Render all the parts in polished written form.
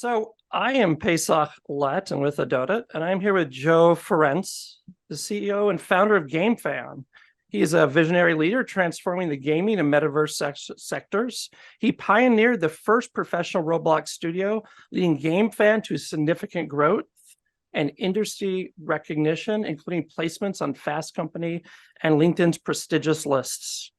So I am Pesach Lattin with Adota, and I'm here with Joe Ferencz, the CEO and founder of GameFan. He is a visionary leader transforming the gaming and metaverse sectors. He pioneered the first professional Roblox studio, leading GameFan to significant growth and industry recognition, including placements on Fast Company and LinkedIn's prestigious lists.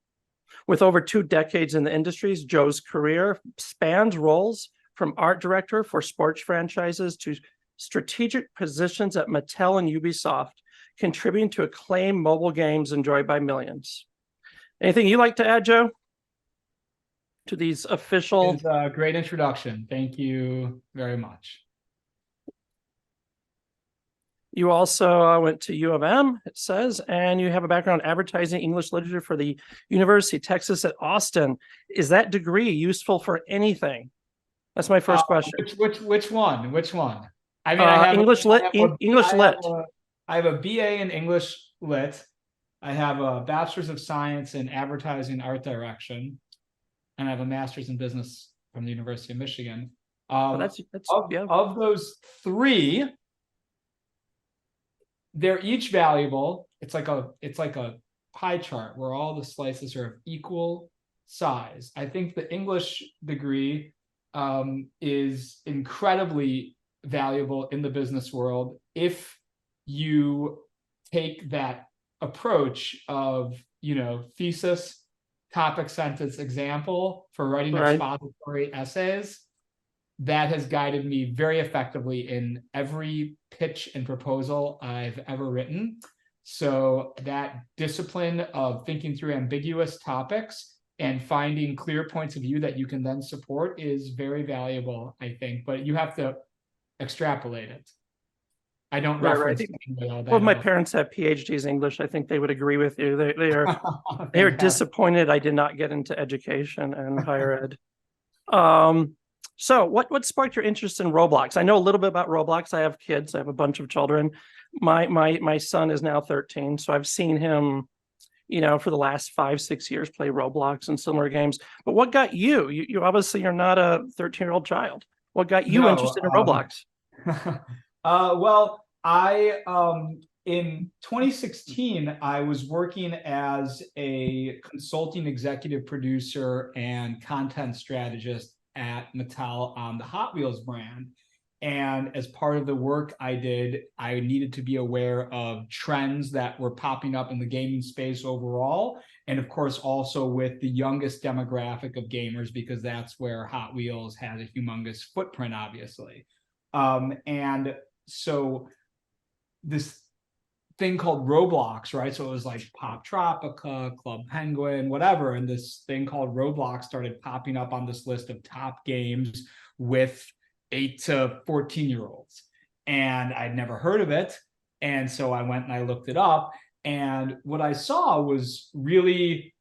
With over 2 decades in the industries, Joe's career spans roles from art director for sports franchises to strategic positions at Mattel and Ubisoft, contributing to acclaimed mobile games enjoyed by millions. Anything you'd like to add, Joe, to these official? It's a great introduction. Thank you very much. You also went to U of M, it says, and you have a background in advertising English literature for the University of Texas at Austin. Is that degree useful for anything? That's my first question. Which one? Which one? I mean, English lit. English lit. I have a BA in English lit. I have a bachelor's of science in advertising art direction, and I have a master's in business from the University of Michigan. Of those three, they're each valuable. It's like a pie chart where all the slices are of equal size. I think the English degree is incredibly valuable in the business world if you take that approach of, thesis, topic, sentence, example for writing expository essays. That has guided me very effectively in every pitch and proposal I've ever written. So that discipline of thinking through ambiguous topics and finding clear points of view that you can then support is very valuable, I think. But you have to extrapolate it. I don't reference all that. Well, my parents have PhDs in English. I think they would agree with you. They are disappointed I did not get into education and higher ed. So what sparked your interest in Roblox? I know a little bit about Roblox. I have kids. I have a bunch of children. My son is now 13, so I've seen him, for the last 5-6 years play Roblox and similar games. But what got you? You obviously you're not a 13-year-old child. What got you interested in Roblox? Well, in 2016, I was working as a consulting executive producer and content strategist at Mattel on the Hot Wheels brand. And as part of the work I did, I needed to be aware of trends that were popping up in the gaming space overall. And of course, also with the youngest demographic of gamers, because that's where Hot Wheels has a humongous footprint, obviously. And so this thing called Roblox, right? So it was like Pop Tropica, Club Penguin, whatever. And this thing called Roblox started popping up on this list of top games with 8 to 14-year-olds. And I'd never heard of it. And so I went and I looked it up. And what I saw was really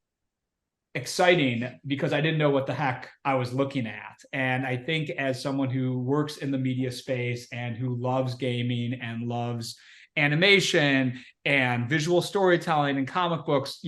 exciting because I didn't know what the heck I was looking at. And I think as someone who works in the media space and who loves gaming and loves animation and visual storytelling and comic books,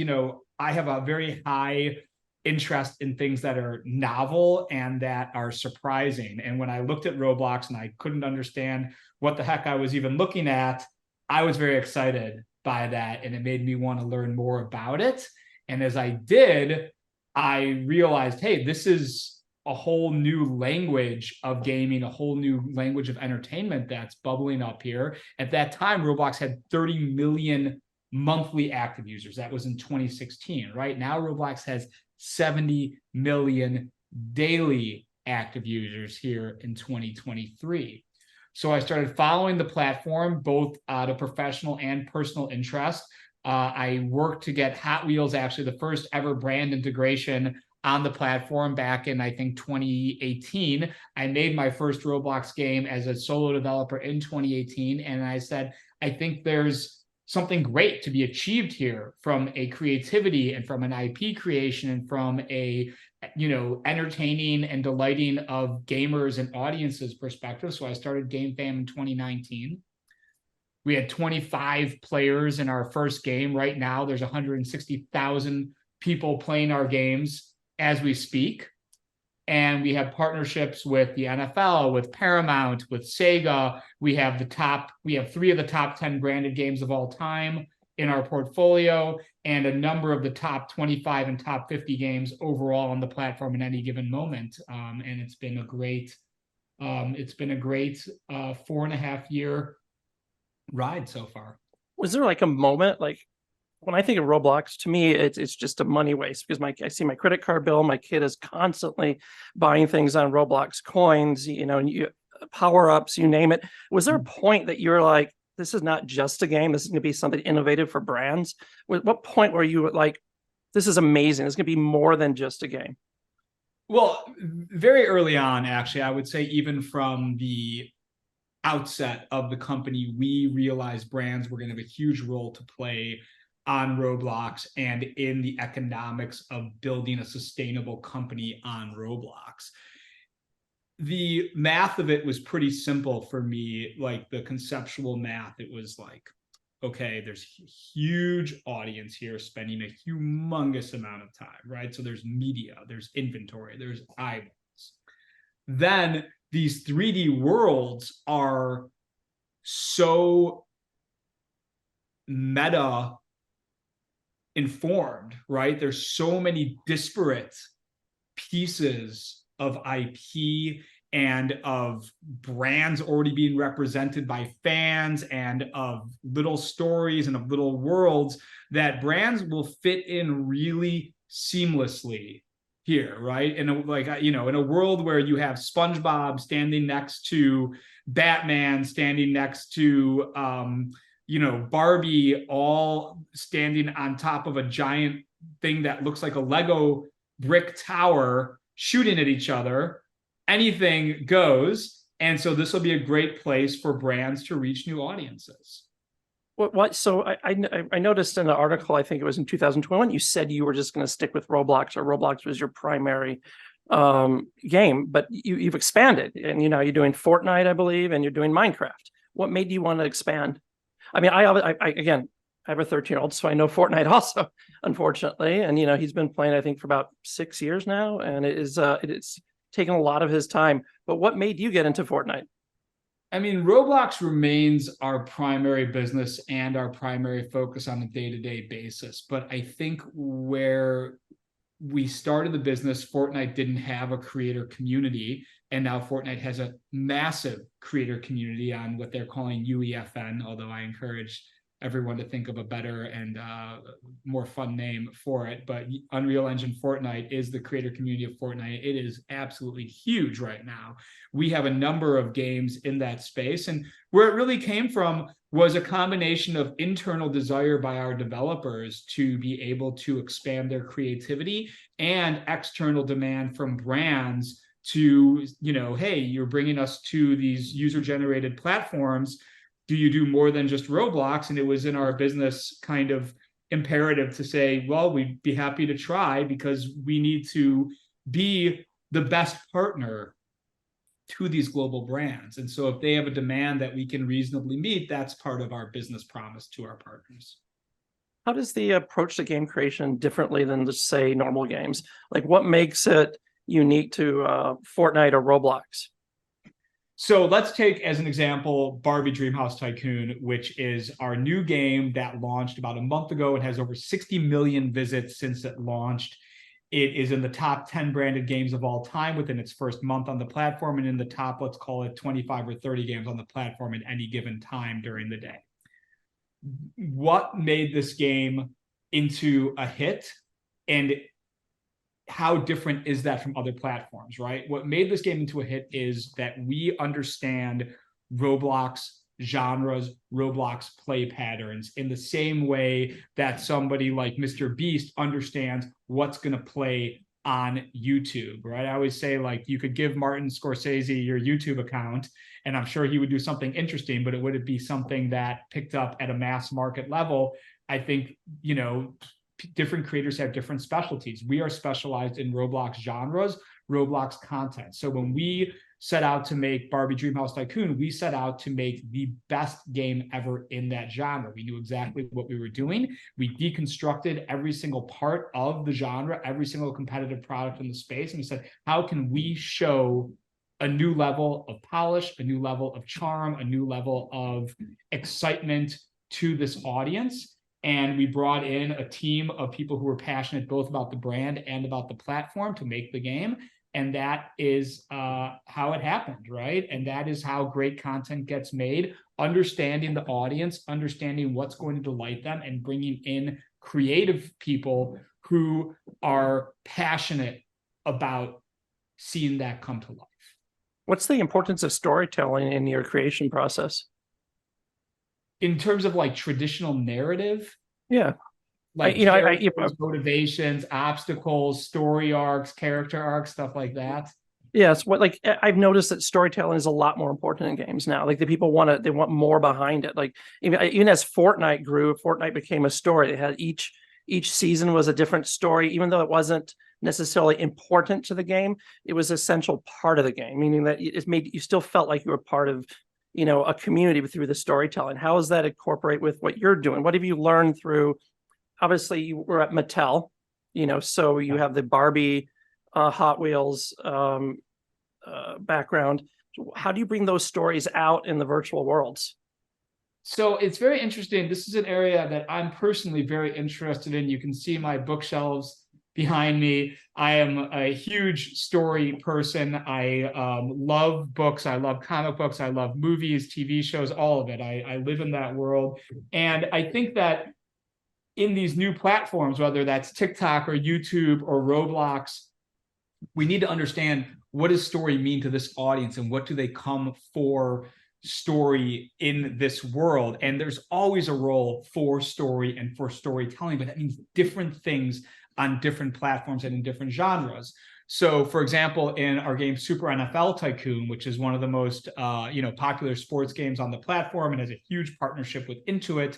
I have a very high interest in things that are novel and that are surprising. And when I looked at Roblox and I couldn't understand what the heck I was even looking at, I was very excited by that. And it made me want to learn more about it. And as I did, I realized, hey, this is a whole new language of gaming, a whole new language of entertainment that's bubbling up here. At that time, Roblox had 30 million monthly active users. That was in 2016. Right now, Roblox has 70 million daily active users here in 2023. So I started following the platform, both out of professional and personal interest. I worked to get Hot Wheels, actually the first ever brand integration on the platform back in, I think, 2018. I made my first Roblox game as a solo developer in 2018. And I said, I think there's something great to be achieved here from a creativity and from an IP creation and from a, entertaining and delighting of gamers and audiences perspective. So I started GameFam in 2019. We had 25 players in our first game. Right now, there's 160,000 people playing our games as we speak. And we have partnerships with the NFL, with Paramount, with Sega. We have 3 of the top 10 branded games of all time in our portfolio, and a number of the top 25 and top 50 games overall on the platform in any given moment. And it's been a great 4.5-year ride so far. Was there like a moment, like when I think of Roblox, to me, it's just a money waste because I see my credit card bill. My kid is constantly buying things on Roblox, coins, and power ups, you name it. Was there a point that you were like, this is not just a game, this is going to be something innovative for brands? What point were you like, this is amazing, it's going to be more than just a game? Well, very early on, actually, I would say even from the outset of the company, we realized brands were going to have a huge role to play on Roblox and in the economics of building a sustainable company on Roblox. The math of it was pretty simple for me, like the conceptual math. It was like, okay, there's a huge audience here spending a humongous amount of time, right? So there's media, there's inventory, there's eyeballs. Then these 3D worlds are so meta informed, right? There's so many disparate pieces of IP and of brands already being represented by fans and of little stories and of little worlds that brands will fit in really seamlessly here, right? In a world where you have SpongeBob standing next to Batman, standing next to Barbie, all standing on top of a giant thing that looks like a Lego brick tower, shooting at each other, anything goes. And so this will be a great place for brands to reach new audiences. What? So I noticed in the article, I think it was in 2021, you said you were just going to stick with Roblox, or Roblox was your primary game, but you've expanded, and you're doing Fortnite, I believe, and you're doing Minecraft. What made you want to expand? I mean, I have a 13-year-old, so I know Fortnite also, unfortunately, and he's been playing, I think, for about 6 years now, and it's taken a lot of his time. But what made you get into Fortnite? I mean, Roblox remains our primary business and our primary focus on a day-to-day basis. But I think where we started the business, Fortnite didn't have a creator community. And now Fortnite has a massive creator community on what they're calling UEFN, although I encourage everyone to think of a better and more fun name for it. But Unreal Engine Fortnite is the creator community of Fortnite. It is absolutely huge right now. We have a number of games in that space. And where it really came from was a combination of internal desire by our developers to be able to expand their creativity and external demand from brands to, hey, you're bringing us to these user-generated platforms. Do you do more than just Roblox? And it was in our business kind of imperative to say, well, we'd be happy to try, because we need to be the best partner to these global brands. And so if they have a demand that we can reasonably meet, that's part of our business promise to our partners. How does the approach to game creation differently than, just say, normal games? Like, what makes it unique to Fortnite or Roblox? So let's take as an example Barbie Dreamhouse Tycoon, which is our new game that launched about a month ago. It has over 60 million visits since it launched. It is in the top 10 branded games of all time within its first month on the platform, and in the top, let's call it 25 or 30 games on the platform at any given time during the day. What made this game into a hit, and how different is that from other platforms, right? What made this game into a hit is that we understand Roblox genres, Roblox play patterns, in the same way that somebody like Mr. Beast understands what's going to play on YouTube, right? I always say, like, you could give Martin Scorsese your YouTube account, and I'm sure he would do something interesting, but it wouldn't be something that picked up at a mass market level. I think, different creators have different specialties. We are specialized in Roblox genres, Roblox content. So when we set out to make Barbie Dreamhouse Tycoon, we set out to make the best game ever in that genre. We knew exactly what we were doing. We deconstructed every single part of the genre, every single competitive product in the space, and we said, how can we show a new level of polish, a new level of charm, a new level of excitement to this audience? And we brought in a team of people who were passionate both about the brand and about the platform to make the game. And that is how it happened, right? And that is how great content gets made, understanding the audience, understanding what's going to delight them, and bringing in creative people who are passionate about seeing that come to life. What's the importance of storytelling in your creation process? In terms of like traditional narrative, Yeah. like I motivations, obstacles, story arcs, character arcs, stuff like that. Yes, I've noticed that storytelling is a lot more important in games now. Like the people they want more behind it. Like even as Fortnite grew, Fortnite became a story. It had each season was a different story, even though it wasn't necessarily important to the game. It was an essential part of the game, meaning that it made you still felt like you were part of, a community through the storytelling. How does that incorporate with what you're doing? What have you learned through? Obviously, you were at Mattel, so you have the Barbie, Hot Wheels background. How do you bring those stories out in the virtual worlds? So it's very interesting. This is an area that I'm personally very interested in. You can see my bookshelves behind me. I am a huge story person. I love books. I love comic books. I love movies, TV shows, all of it. I live in that world. And I think that in these new platforms, whether that's TikTok or YouTube or Roblox, we need to understand, what does story mean to this audience, and what do they come for story in this world? And there's always a role for story and for storytelling, but that means different things on different platforms and in different genres. So, for example, in our game Super NFL Tycoon, which is one of the most popular sports games on the platform and has a huge partnership with Intuit,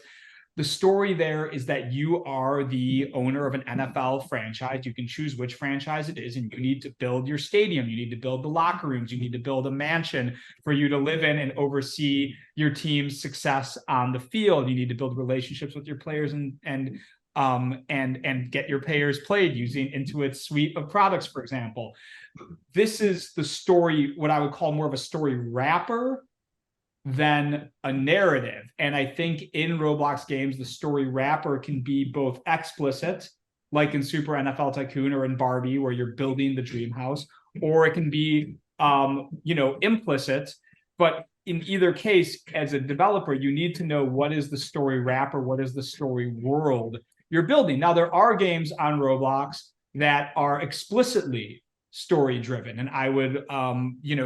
the story there is that you are the owner of an NFL franchise. You can choose which franchise it is, and you need to build your stadium. You need to build the locker rooms. You need to build a mansion for you to live in and oversee your team's success on the field. You need to build relationships with your players and get your players played using Intuit's suite of products, for example. This is the story, what I would call more of a story wrapper than a narrative. And I think in Roblox games, the story wrapper can be both explicit, like in Super NFL Tycoon or in Barbie, where you're building the dream house, or it can be, implicit. But in either case, as a developer, you need to know what is the story wrapper, what is the story world you're building. Now, there are games on Roblox that are explicitly story driven, and I would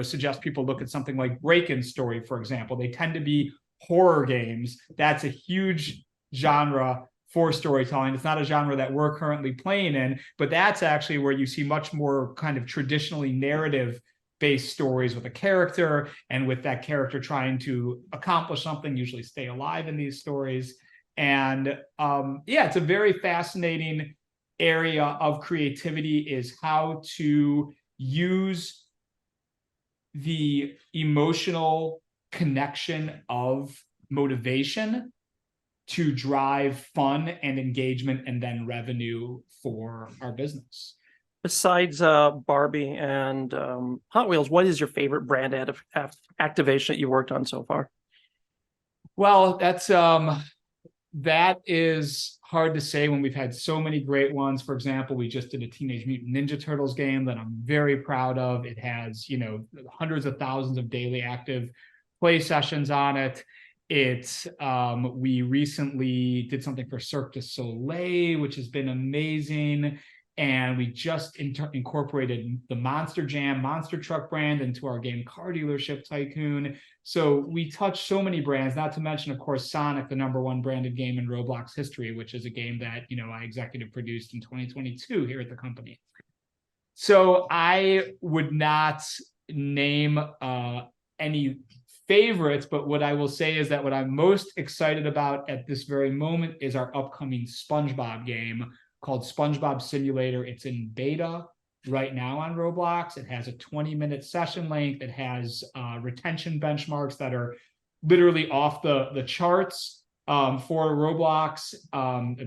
suggest people look at something like Break-In Story, for example. They tend to be horror games. That's a huge genre for storytelling. It's not a genre that we're currently playing in, but that's actually where you see much more kind of traditionally narrative based stories with a character, and with that character trying to accomplish something, usually stay alive in these stories. And it's a very fascinating area of creativity, is how to use the emotional connection of motivation to drive fun and engagement and then revenue for our business. Besides Barbie and Hot Wheels, what is your favorite brand activation that you worked on so far? Well, that is hard to say when we've had so many great ones. For example, we just did a Teenage Mutant Ninja Turtles game that I'm very proud of. It has, hundreds of thousands of daily active play sessions on it. We recently did something for Cirque du Soleil, which has been amazing. And we just incorporated the Monster Jam Monster Truck brand into our game Car Dealership Tycoon. So we touch so many brands, not to mention, of course, Sonic, the #1 branded game in Roblox history, which is a game that, I executive produced in 2022 here at the company. So I would not name any favorites, but what I will say is that what I'm most excited about at this very moment is our upcoming SpongeBob game called SpongeBob Simulator. It's in beta right now on Roblox. It has a 20-minute session length. It has retention benchmarks that are literally off the charts for Roblox.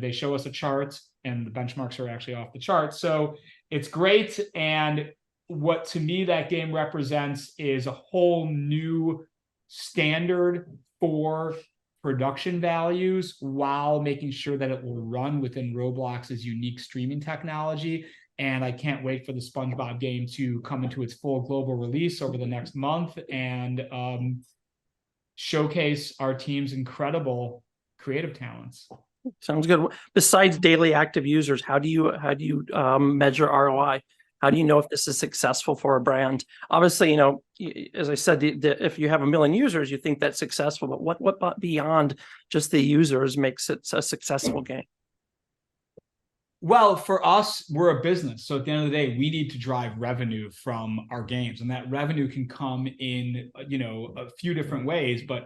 They show us a chart and the benchmarks are actually off the chart. So it's great. And what to me that game represents is a whole new standard for production values while making sure that it will run within Roblox's unique streaming technology. And I can't wait for the SpongeBob game to come into its full global release over the next month and showcase our team's incredible creative talents. Sounds good. Besides daily active users, how do you measure ROI? How do you know if this is successful for a brand? Obviously, as I said, if you have 1 million users, you think that's successful. But what beyond just the users makes it a successful game? Well, for us, we're a business. So at the end of the day, we need to drive revenue from our games. And that revenue can come in, a few different ways, but,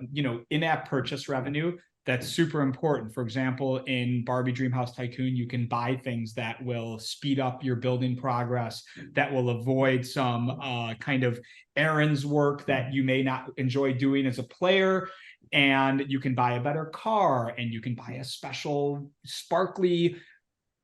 in-app purchase revenue, that's super important. For example, in Barbie Dreamhouse Tycoon, you can buy things that will speed up your building progress, that will avoid some kind of errands work that you may not enjoy doing as a player. And you can buy a better car, and you can buy a special sparkly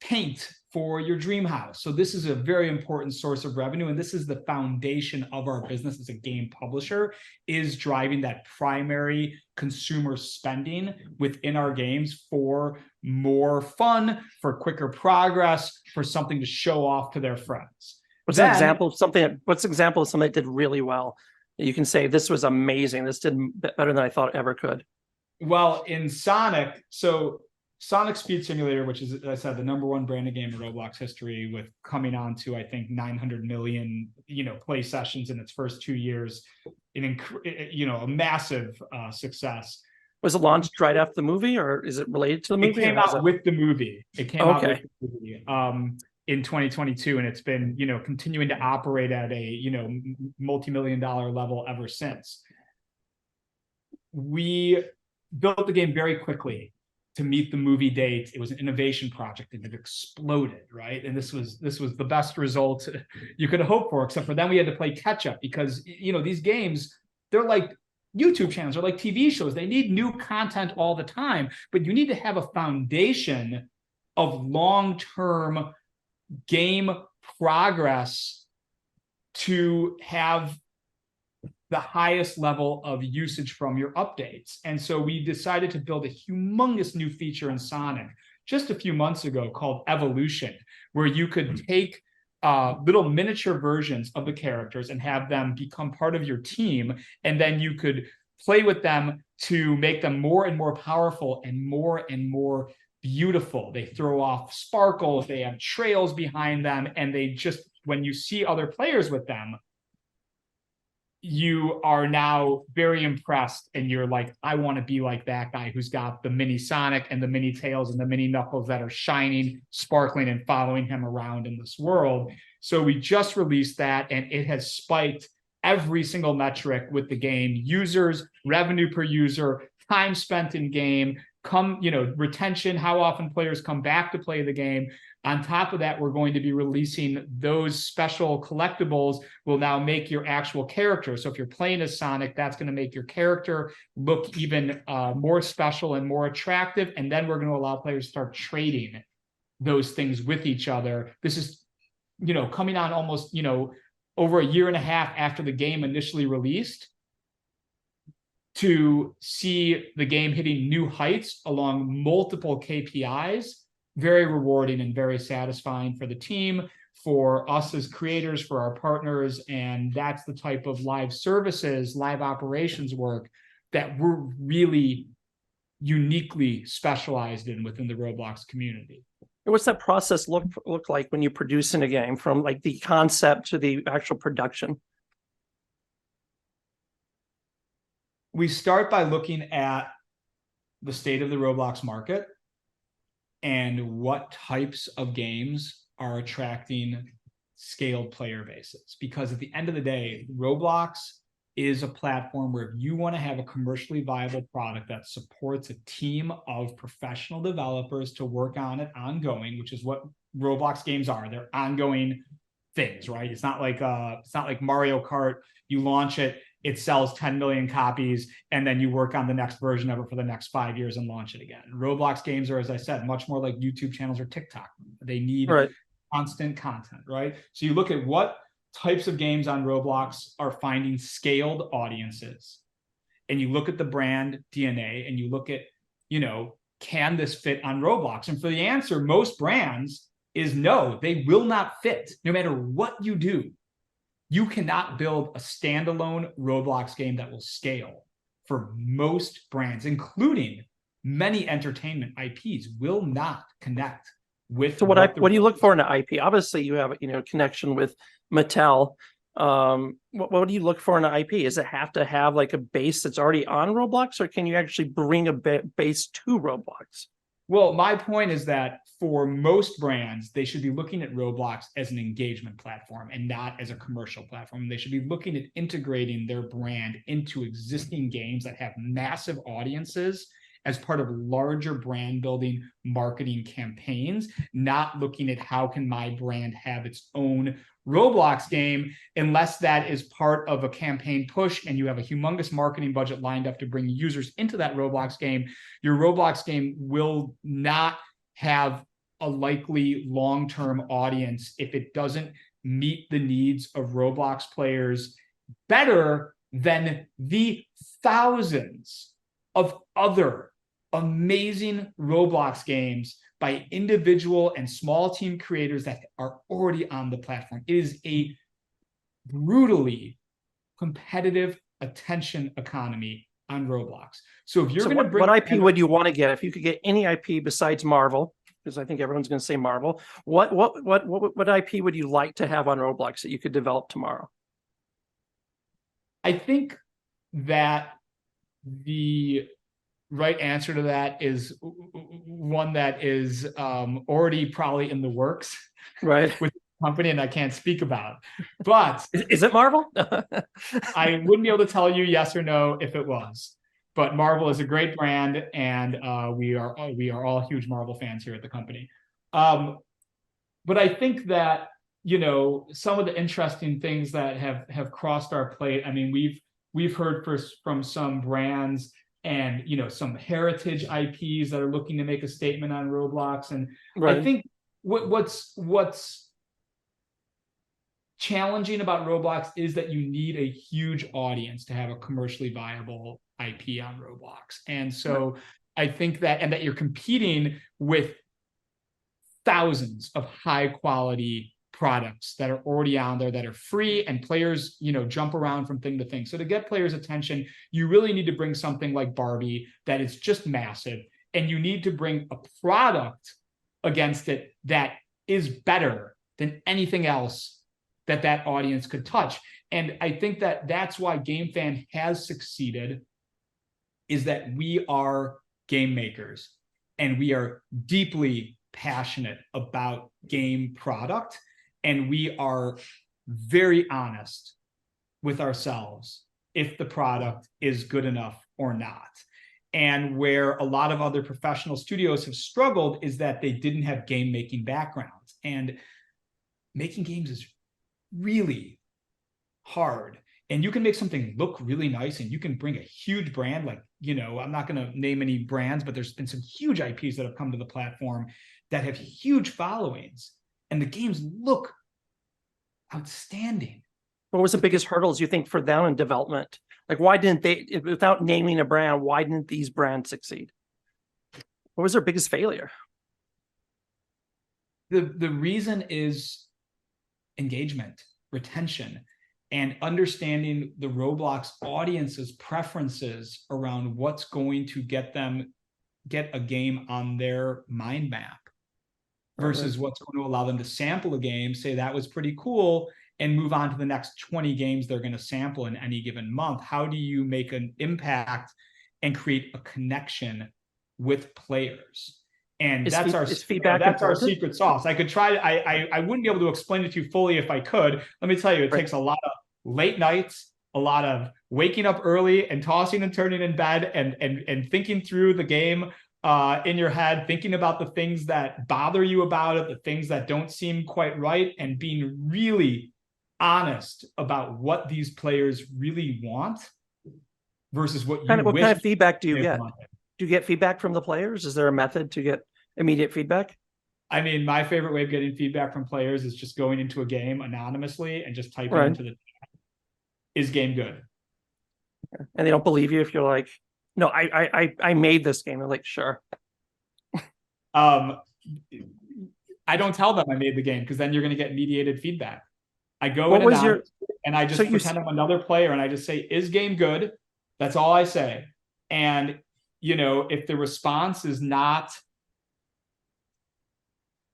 paint for your dream house. So this is a very important source of revenue, and this is the foundation of our business as a game publisher, is driving that primary consumer spending within our games for more fun, for quicker progress, for something to show off to their friends. What's an example of something that did really well? You can say this was amazing. This did better than I thought it ever could. Well, in Sonic, so Sonic Speed Simulator, which is, as I said, the #1 branded game in Roblox history, with coming on to, I think, 900 million, play sessions in its first 2 years, a massive success. Was it launched right after the movie, or is it related to the movie? It came out with the movie. It came out with the movie in 2022, and it's been, continuing to operate at a, multi-million-dollar level ever since. We built the game very quickly to meet the movie date. It was an innovation project, and it exploded, right? And this was the best result you could hope for, except for then we had to play catch up because, these games, they're like YouTube channels, they're like TV shows. They need new content all the time, but you need to have a foundation of long-term game progress to have the highest level of usage from your updates. And so we decided to build a humongous new feature in Sonic just a few months ago called Evolution, where you could take little miniature versions of the characters and have them become part of your team. And then you could play with them to make them more and more powerful and more beautiful. They throw off sparkles, they have trails behind them, and they just, when you see other players with them, you are now very impressed, and you're like, I want to be like that guy who's got the mini Sonic and the mini Tails and the mini Knuckles that are shining, sparkling, and following him around in this world. So we just released that, and it has spiked every single metric with the game: users, revenue per user, time spent in game, retention, how often players come back to play the game. On top of that, we're going to be releasing those special collectibles will now make your actual character. So if you're playing as Sonic, that's going to make your character look even more special and more attractive. And then we're going to allow players to start trading those things with each other. This is, coming on almost, over a year and a half after the game initially released, to see the game hitting new heights along multiple KPIs. Very rewarding and very satisfying for the team, for us as creators, for our partners. And that's the type of live services, live operations work that we're really uniquely specialized in within the Roblox community. What's that process look like when you're producing a game, from like the concept to the actual production? We start by looking at the state of the Roblox market and what types of games are attracting scaled player bases. Because at the end of the day, Roblox is a platform where if you want to have a commercially viable product that supports a team of professional developers to work on it ongoing, which is what Roblox games are. They're ongoing things, right? It's not like Mario Kart. You launch it, it sells 10 million copies, and then you work on the next version of it for the next 5 years and launch it again. Roblox games are, as I said, much more like YouTube channels or TikTok. They need constant content, right? So you look at what types of games on Roblox are finding scaled audiences, and you look at the brand DNA, and you look at, can this fit on Roblox? And for the answer, most brands is no, they will not fit. No matter what you do, you cannot build a standalone Roblox game that will scale for most brands, including many entertainment IPs, will not connect with. So what do you look for in an IP? Obviously, you have connection with Mattel. What do you look for in an IP? Does it have to have like a base that's already on Roblox, or can you actually bring a base to Roblox? Well, my point is that for most brands, they should be looking at Roblox as an engagement platform and not as a commercial platform. They should be looking at integrating their brand into existing games that have massive audiences as part of larger brand building marketing campaigns, not looking at how can my brand have its own Roblox game, unless that is part of a campaign push and you have a humongous marketing budget lined up to bring users into that Roblox game. Your Roblox game will not have a likely long-term audience if it doesn't meet the needs of Roblox players better than the thousands of other amazing Roblox games by individual and small team creators that are already on the platform. It is a brutally competitive attention economy on Roblox. So if you're going to bring, what IP would you want to get if you could get any IP besides Marvel? Because I think everyone's going to say Marvel. What IP would you like to have on Roblox that you could develop tomorrow? I think that the right answer to that is one that is already probably in the works, right, with the company, and I can't speak about. But is it Marvel? I wouldn't be able to tell you yes or no if it was. But Marvel is a great brand, and we are all huge Marvel fans here at the company. But I think that some of the interesting things that have crossed our plate. I mean, we've heard from some brands and some heritage IPs that are looking to make a statement on Roblox. And I think what's challenging about Roblox is that you need a huge audience to have a commercially viable IP on Roblox. And so I think that you're competing with thousands of high quality products that are already on there that are free, and players, jump around from thing to thing. So to get players' attention, you really need to bring something like Barbie that is just massive, and you need to bring a product against it that is better than anything else that audience could touch. And I think that that's why GameFan has succeeded, is that we are game makers and we are deeply passionate about game product. And we are very honest with ourselves if the product is good enough or not. And where a lot of other professional studios have struggled is that they didn't have game making backgrounds. And making games is really hard. And you can make something look really nice, and you can bring a huge brand like, I'm not going to name any brands, but there's been some huge IPs that have come to the platform that have huge followings, and the games look outstanding. What was the biggest hurdles you think for them in development? Like, why didn't they, without naming a brand, why didn't these brands succeed? What was their biggest failure? The reason is engagement, retention, and understanding the Roblox audience's preferences around what's going to get a game on their mind map versus what's going to allow them to sample a game, say that was pretty cool, and move on to the next 20 games they're going to sample in any given month. How do you make an impact and create a connection with players? And that's our feedback. That's our secret sauce. I could try. I wouldn't be able to explain it to you fully if I could. Let me tell you, it takes a lot of late nights, a lot of waking up early and tossing and turning in bed and thinking through the game in your head, thinking about the things that bother you about it, the things that don't seem quite right, and being really honest about what these players really want versus what you What wish kind of feedback do you they get? wanted. Do you get feedback from the players? Is there a method to get immediate feedback? I mean, my favorite way of getting feedback from players is just going into a game anonymously and just typing Right. into the is game good? And they don't believe you if you're like, no, I made this game. They're like, sure. I don't tell them I made the game because then you're going to get mediated feedback. I go What in was your and I just pretend I'm another player and I just say, is game good? That's all I say. And, you know, if the response is not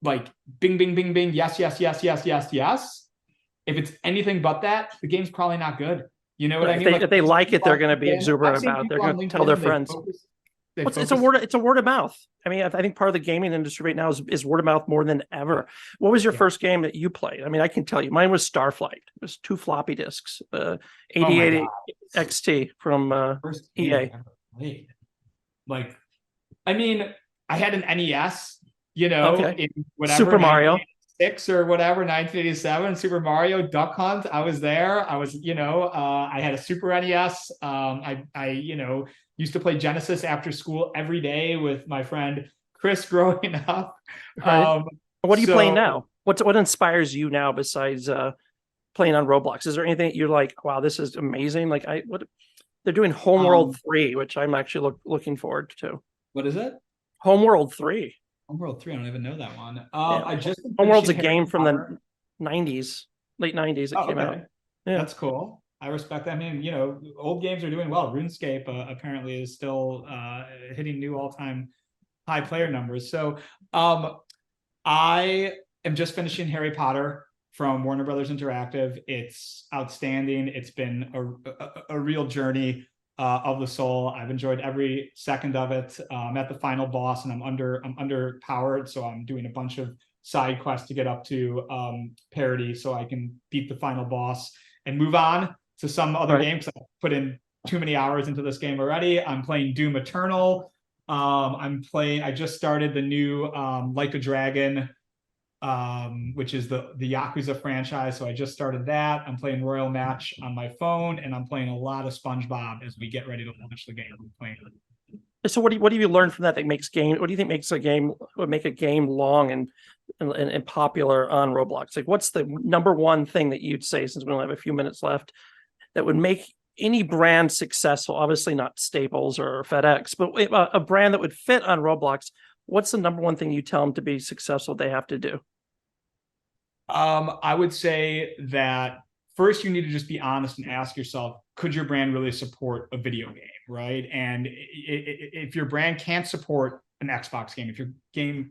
like bing, bing, bing, bing, yes, yes, yes, yes, yes, yes. If it's anything but that, the game's probably not good. You know what I mean? If they like it, they're going to be exuberant about it. They're going to tell their friends. It's a word of mouth. I mean, I think part of the gaming industry right now is word of mouth more than ever. What was your first game that you played? I mean, I can tell you, mine was Starflight. It was 2 floppy disks, 88 XT from EA. Like, I mean, I had an NES, you know, in whatever Super Mario 6 or whatever, 1987, Super Mario, Duck Hunt. I was there. I was, you know, I had a Super NES. I, you know, used to play Genesis after school every day with my friend Chris growing up. Right. What are you playing now? What inspires you now besides playing on Roblox? Is there anything that you're like, wow, this is amazing? Like they're doing Homeworld 3, which I'm actually looking forward to. What is it? Homeworld 3. Homeworld 3, I don't even know that one. Yeah. I just Homeworld's a game from the 90s, late 90s. It came out. Yeah. That's cool. I respect that. I mean, you know, old games are doing well. RuneScape apparently is still hitting new all-time high player numbers. So I am just finishing Harry Potter from Warner Brothers Interactive. It's outstanding. It's been a real journey of the soul. I've enjoyed every second of it. I'm at the final boss and I'm underpowered, so I'm doing a bunch of side quests to get up to parity so I can beat the final boss and move on to some other game because I put in too many hours into this game already. I'm playing Doom Eternal. I just started the new Like a Dragon, which is the Yakuza franchise. So I just started that. I'm playing Royal Match on my phone, and I'm playing a lot of SpongeBob as we get ready to launch the game. I'm playing. So what do you learn from that makes game? What do you think makes a game would make a game long and popular on Roblox? Like, what's the number one thing that you'd say, since we only have a few minutes left, that would make any brand successful? Obviously not Staples or FedEx, but a brand that would fit on Roblox. What's the number one thing you tell them to be successful they have to do? I would say that first you need to just be honest and ask yourself, could your brand really support a video game, right? And if your brand can't support an Xbox game,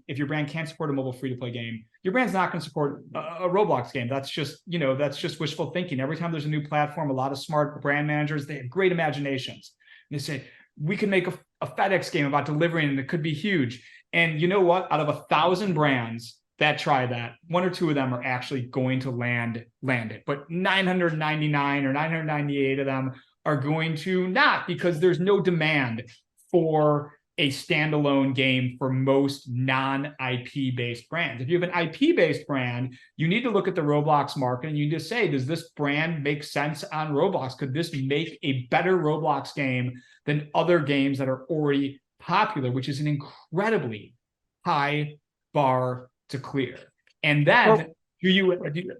if your brand can't support a mobile free-to-play game, your brand's not going to support a Roblox game. That's just, you know, that's just wishful thinking. Every time there's a new platform, a lot of smart brand managers, they have great imaginations. And they say, we can make a FedEx game about delivering and it could be huge. And you know what? Out of 1,000 brands that try that, 1 or 2 of them are actually going to land it. But 999 or 998 of them are going to not, because there's no demand for a standalone game for most non-IP based brands. If you have an IP based brand, you need to look at the Roblox market and you just say, does this brand make sense on Roblox? Could this make a better Roblox game than other games that are already popular, which is an incredibly high bar to clear? And then do you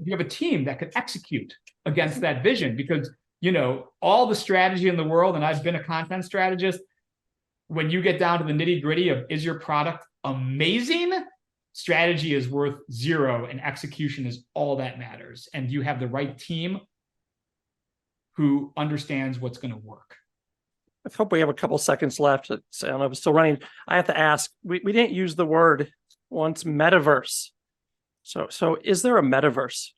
have a team that could execute against that vision? Because, you know, all the strategy in the world, and I've been a content strategist, when you get down to the nitty gritty of, is your product amazing? Strategy is worth 0 and execution is all that matters. And you have the right team who understands what's going to work. I hope we have a couple seconds left. I don't know if it's still running. I have to ask, we didn't use the word once, metaverse. So is there a metaverse?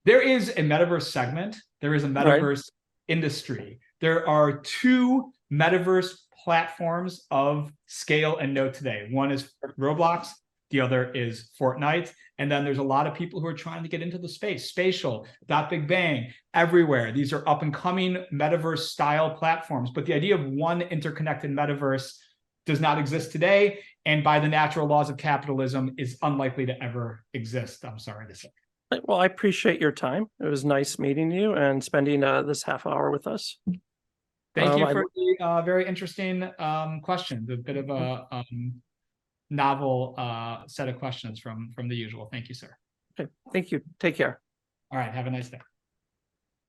There is a metaverse segment. There is a metaverse industry. There are 2 metaverse platforms of scale and note today. One is Roblox, the other is Fortnite. And then there's a lot of people who are trying to get into the space. Spatial, Big Bang, everywhere. These are up and coming metaverse style platforms. But the idea of one interconnected metaverse does not exist today, and by the natural laws of capitalism is unlikely to ever exist, I'm sorry to say. Well, I appreciate your time. It was nice meeting you and spending this half hour with us. Thank you I- for the very interesting questions, a bit of a novel set of questions from the usual. Thank you, sir. Okay, thank you. Take care. All right, have a nice day.